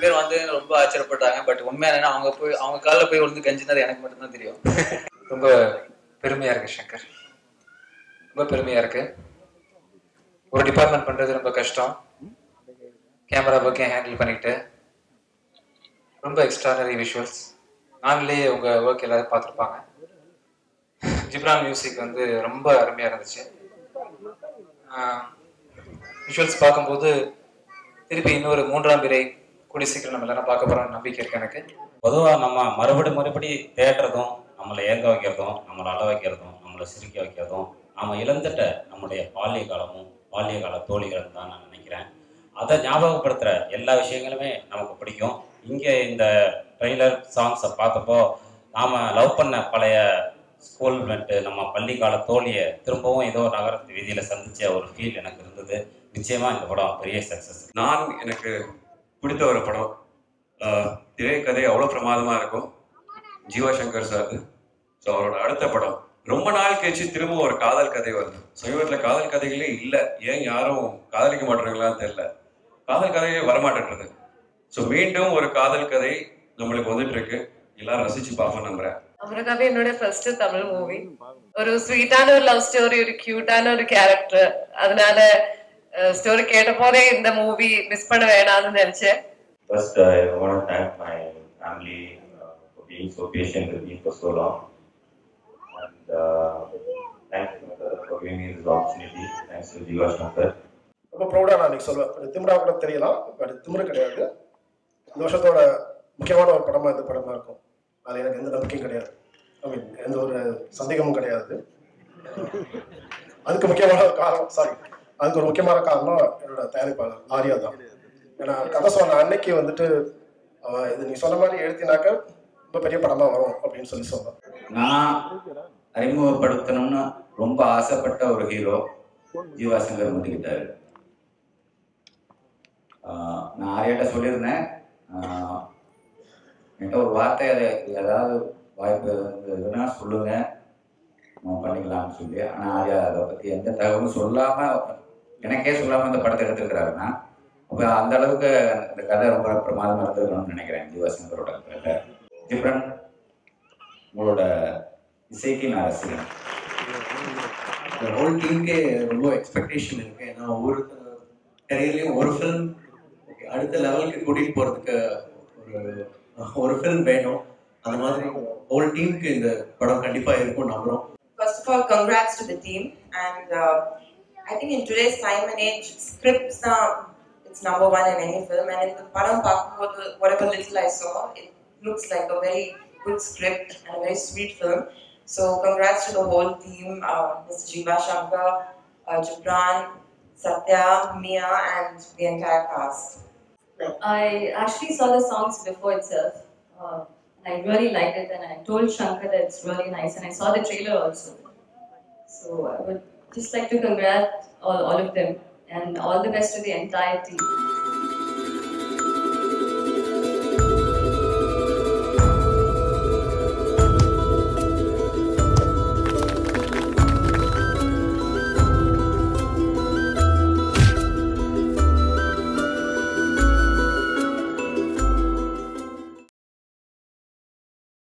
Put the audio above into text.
பேரும் வந்து ரொம்ப ஆச்சரியப்பட்டாங்க. பட் உண்மையா என்னன்னா அவங்க காலில் போய் விழுந்து கெஞ்சினது எனக்கு மட்டும்தான் தெரியும். ரொம்ப பெருமையா இருக்கு சங்கர், ரொம்ப பெருமையா இருக்கு. ஒரு டிபார்ட்மெண்ட் பண்றது ரொம்ப கஷ்டம். கேமரா ஒர்க்கையும் ஹேண்டில் பண்ணிட்டு ரொம்ப எக்ஸ்ட்ரானரி விஷுவல்ஸ். நாங்களே உங்க ஒர்க் எல்லாரும் பார்த்துருப்பாங்க. ஜிப்ரான் மியூசிக் வந்து ரொம்ப அருமையா இருந்துச்சு. விஷுவல்ஸ் பார்க்கும்போது திருப்பி இன்னொரு 3ஆம் பிறை கூடி சீக்கிரம் நம்ம எல்லாரும் பார்க்க போறோம் நம்பிக்கை இருக்கு எனக்கு. பொதுவாக நம்ம மறுபடி தேடுறதும், நம்மளை ஏங்க வைக்கிறதும், நம்மளை அழ வைக்கிறதும், நம்மளை சிரிக்க வைக்கிறதும், நம்ம இழந்துட்ட நம்முடைய பால்ய காலமும் பால்ய கால தோழிகளும் தான் நான் நினைக்கிறேன். அதை ஞாபகப்படுத்துகிற எல்லா விஷயங்களுமே நமக்கு பிடிக்கும். இங்கே இந்த ட்ரெய்லர் சாங்ஸை பார்த்தப்போ நாம் லவ் பண்ண பழைய ஸ்கூல் மெட்டு, நம்ம பள்ளிக்கால தோழியை திரும்பவும் ஏதோ நகரத்து வீதியில் சந்தித்த ஒரு ஃபீல் எனக்கு இருந்தது. நிச்சயமாக இந்த படம் பெரிய சக்ஸஸ். எனக்கு பிடித்த ஒரு படம். திரைக்கதை அவ்வளோ பிரமாதமாக இருக்கும். ஜீவா சங்கர் சார். ஸோ அவரோட அடுத்த படம் ரொம்ப நாள் கழிச்சு திரும்ப ஒரு காதல் கதை வருது. சமீபத்தில் காதல் கதைகளே இல்லை. ஏன் யாரும் காதலிக்க மாட்டேறாங்களான்னு தெரியல. காதல் கதையே வரமாட்டேன்றது. ஸோ மீண்டும் ஒரு காதல் கதை நம்மளுக்கு வந்துட்டு இருக்கு. எல்லாரும் ரசிச்சு பார்ப்போம் நம்புறேன். அவருக்காக என்னோட ஃபர்ஸ்ட் தமிழ் மூவி. ஒரு ஸ்வீட்டான ஒரு லவ் ஸ்டோரி, ஒரு கியூட்டான ஒரு கேரக்டர். அதனால ஸ்டோரி கேட்ட போதே இந்த மூவி மிஸ் பண்ண வேணாம்னு நினைச்சேன். First, I want to thank my family for being so patient with me for so long. And thanks for giving me this opportunity. Thanks to Jiva Shankar. ரொம்ப ப்ரௌடாக நான் சொல்லுவேன். திமிரா கூட தெரியலாம், பட் திமிரு கிடையாது. இந்த வருஷத்தோட முக்கியமான ஒரு படமாக இந்த படமாக இருக்கும். அது எனக்கு எந்த நம்பிக்கையும் கிடையாது. எந்த ஒரு சந்தேகமும் கிடையாது. அதுக்கு முக்கியமான அதுக்கு ஒரு முக்கியமான காரணம் என்னோட தயாரிப்பாளர் ஆர்யா தான். ஏன்னா கதை சொன்ன அன்னைக்கு வந்துட்டு இது நீ சொன்ன மாதிரி எழுத்தினாக்க ரொம்ப பெரிய படமா வரும் அப்படின்னு சொன்னேன். நான் அறிமுகப்படுத்தணும்னு ரொம்ப ஆசைப்பட்ட ஒரு ஹீரோ ஜீவா சங்கர் வந்துக்கிட்டாரு. நான் ஆர்யாட்ட சொல்லியிருந்தேன், என்கிட்ட ஒரு வார்த்தை அதை ஏதாவது வாய்ப்பு இருந்ததுன்னா சொல்லுங்க, நம்ம பண்ணிக்கலாம்னு சொல்லி. ஆனால் ஆர்யா அதை பற்றி எந்த தகவலும் சொல்லாமல், எனக்கே சொல்லாமல் இந்த படத்தை எடுத்துருக்கிறாருன்னா அப்போ அந்த அளவுக்கு அந்த கதை ரொம்ப பிரமாதமாக இருந்திருக்கணும்னு நினைக்கிறேன். ஜீவா சங்கரோட கதை. ஜிப்ரான், உங்களோட இசைக்கு நான் ரசிக்கிறேன். ஹோல் டீமுக்கே ரொம்ப எக்ஸ்பெக்டேஷன் இருக்கு. ஏன்னா ஒவ்வொரு கரியர்லையும் ஒரு ஃபிலிம் அடுத்த லெவலுக்கு கூட்டிகிட்டு போகிறதுக்கு ஒரு ஃபிலிம் வேணும். அந்த மாதிரி ஹோல் டீமுக்கு இந்த படம் கண்டிப்பாக இருக்கும் நம்புகிறோம். First of all, congrats to the team. And I think in today's time and age, scripts it's number one in any film. And in the Padam Pakku, whatever little I saw, it looks like a very good script and a very sweet film. So congrats to the whole team, Mr. Jiva Shankar, Jibran, Satya, Mia, and the entire cast. I actually saw the songs before itself. I really liked it, and I told Shankar that it's really nice, and I saw the trailer also. So I would just like to congratulate all of them, and all the best to the entire team.